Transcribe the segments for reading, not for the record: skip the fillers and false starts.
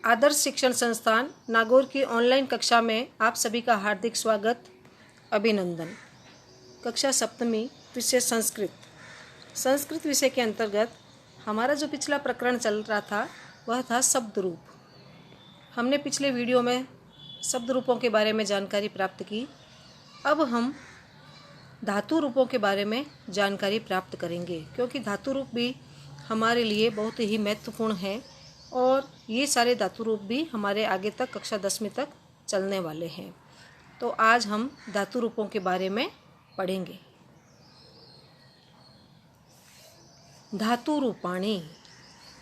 आदर्श शिक्षण संस्थान नागौर की ऑनलाइन कक्षा में आप सभी का हार्दिक स्वागत, अभिनंदन। कक्षा सप्तमी, विषय संस्कृत विषय के अंतर्गत हमारा जो पिछला प्रकरण चल रहा था वह था शब्द रूप। हमने पिछले वीडियो में शब्द रूपों के बारे में जानकारी प्राप्त की। अब हम धातु रूपों के बारे में जानकारी प्राप्त करेंगे, क्योंकि धातु रूप भी हमारे लिए बहुत ही महत्वपूर्ण है और ये सारे धातु रूप भी हमारे आगे तक कक्षा 10वीं तक चलने वाले हैं। तो आज हम धातु रूपों के बारे में पढ़ेंगे। धातु रूपाणी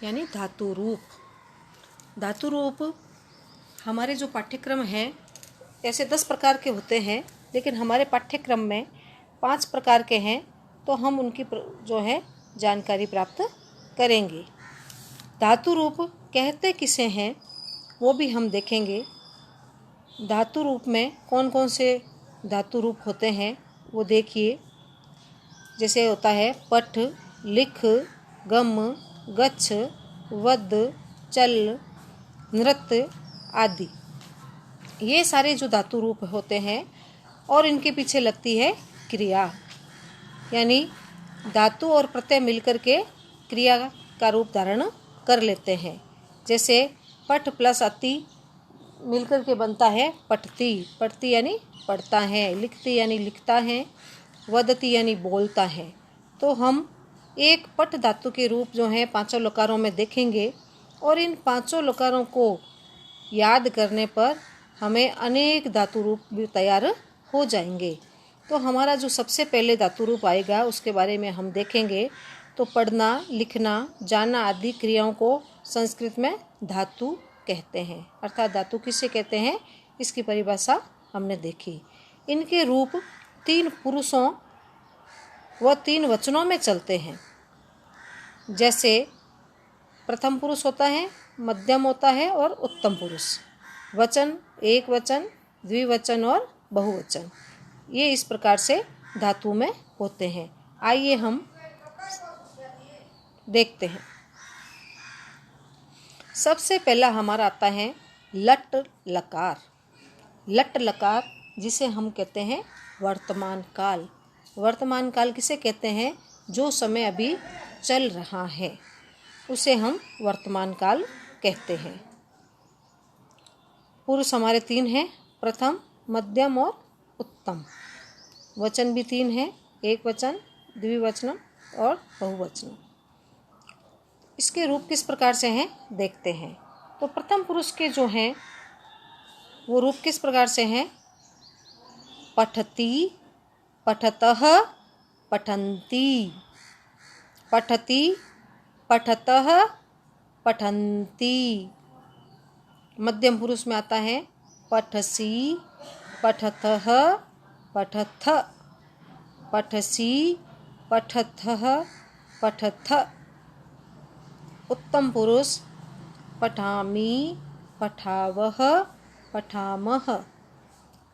यानी धातु रूप। धातु रूप हमारे जो पाठ्यक्रम है ऐसे 10 प्रकार के होते हैं, लेकिन हमारे पाठ्यक्रम में 5 प्रकार के हैं, तो हम उनकी जो है जानकारी प्राप्त करेंगे। धातु रूप कहते किसे हैं वो भी हम देखेंगे। धातु रूप में कौन कौन से धातु रूप होते हैं वो देखिए। जैसे होता है पठ, लिख, गम, गच्छ, वद, चल, नृत्य आदि। ये सारे जो धातु रूप होते हैं और इनके पीछे लगती है क्रिया, यानी धातु और प्रत्यय मिलकर के क्रिया का रूप धारण कर लेते हैं। जैसे पठ प्लस अति मिलकर के बनता है पठती। पढ़ती यानी पढ़ता है, लिखती यानी लिखता है, वदती यानी बोलता है। तो हम एक पठ धातु के रूप जो हैं 5 लकारों में देखेंगे और इन 5 लकारों को याद करने पर हमें अनेक धातु रूप भी तैयार हो जाएंगे। तो हमारा जो सबसे पहले धातु रूप आएगा उसके बारे में हम देखेंगे। तो पढ़ना, लिखना, जाना आदि क्रियाओं को संस्कृत में धातु कहते हैं। अर्थात धातु किसे कहते हैं इसकी परिभाषा हमने देखी। इनके रूप 3 पुरुषों व 3 वचनों में चलते हैं। जैसे प्रथम पुरुष होता है, मध्यम होता है और उत्तम पुरुष। वचन, एक वचन, द्विवचन और बहुवचन, ये इस प्रकार से धातु में होते हैं। आइए हम देखते हैं। सबसे पहला हमारा आता है लट लकार। लट लकार जिसे हम कहते हैं वर्तमान काल। वर्तमान काल किसे कहते हैं? जो समय अभी चल रहा है उसे हम वर्तमान काल कहते हैं। पुरुष हमारे 3 हैं, प्रथम, मध्यम और उत्तम। वचन भी 3 हैं, एक वचन, द्विवचन और बहुवचन। इसके रूप किस प्रकार से हैं देखते हैं। तो प्रथम पुरुष के जो हैं वो रूप किस प्रकार से हैं? पठती, पठतः, पठन्ति। पठती, पठतः, पठन्ति। मध्यम पुरुष में आता है पठसी, पठतः, पठथ। पठसी, पठथः, पठथ। उत्तम पुरुष पठामि, पठावः, पठामः।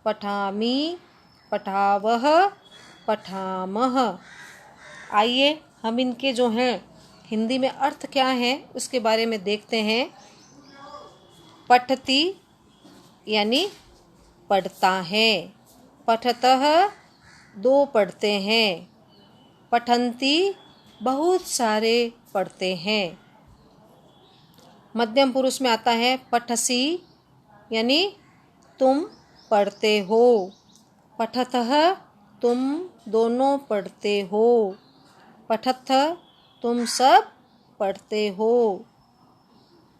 पठामि, पठावः, पठामः। आइए हम इनके जो हैं हिंदी में अर्थ क्या है उसके बारे में देखते हैं। पठती यानी पढ़ता है। पठतः 2 पढ़ते हैं। पठन्ति बहुत सारे पढ़ते हैं। मध्यम पुरुष में आता है पठसी यानी तुम पढ़ते हो। पठतः तुम दोनों पढ़ते हो। पठथ तुम सब पढ़ते हो।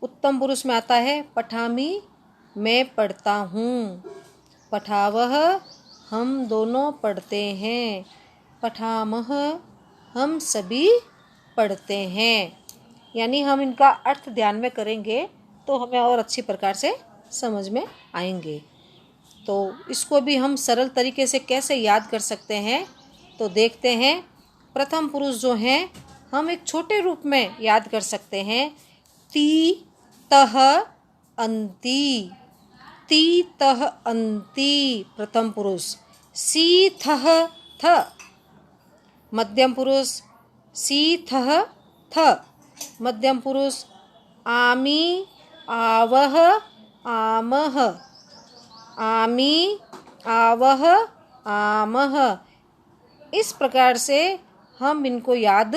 उत्तम पुरुष में आता है पठामि मैं पढ़ता हूँ। पठावः हम दोनों पढ़ते हैं। पठामः हम सभी पढ़ते हैं। यानी हम इनका अर्थ ध्यान में करेंगे तो हमें और अच्छी प्रकार से समझ में आएंगे। तो इसको भी हम सरल तरीके से कैसे याद कर सकते हैं तो देखते हैं। प्रथम पुरुष जो हैं हम एक छोटे रूप में याद कर सकते हैं। ती, तह, अंति। ती, तह, अंति प्रथम पुरुष। सी, थह, थ मध्यम पुरुष। सी, थह, थ मध्यम पुरुष। आमी, आवह, आमह, आमी, आवह, आमह। इस प्रकार से हम इनको याद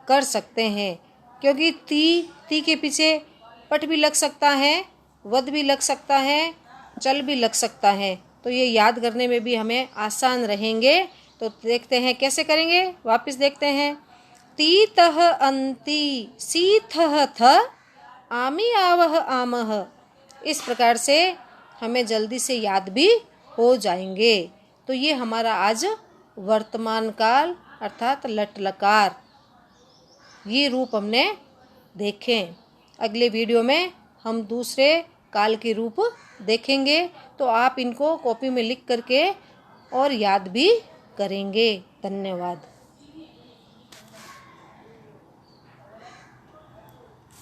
कर सकते हैं, क्योंकि ती के पीछे पट भी लग सकता है, वद भी लग सकता है, चल भी लग सकता है, तो ये याद करने में भी हमें आसान रहेंगे। तो देखते हैं कैसे करेंगे, वापस देखते हैं। तीतः अंति सीथः थ, आमी आवह आमह। इस प्रकार से हमें जल्दी से याद भी हो जाएंगे। तो ये हमारा आज वर्तमान काल अर्थात लट लकार ये रूप हमने देखे। अगले वीडियो में हम दूसरे काल के रूप देखेंगे, तो आप इनको कॉपी में लिख करके और याद भी करेंगे। धन्यवाद।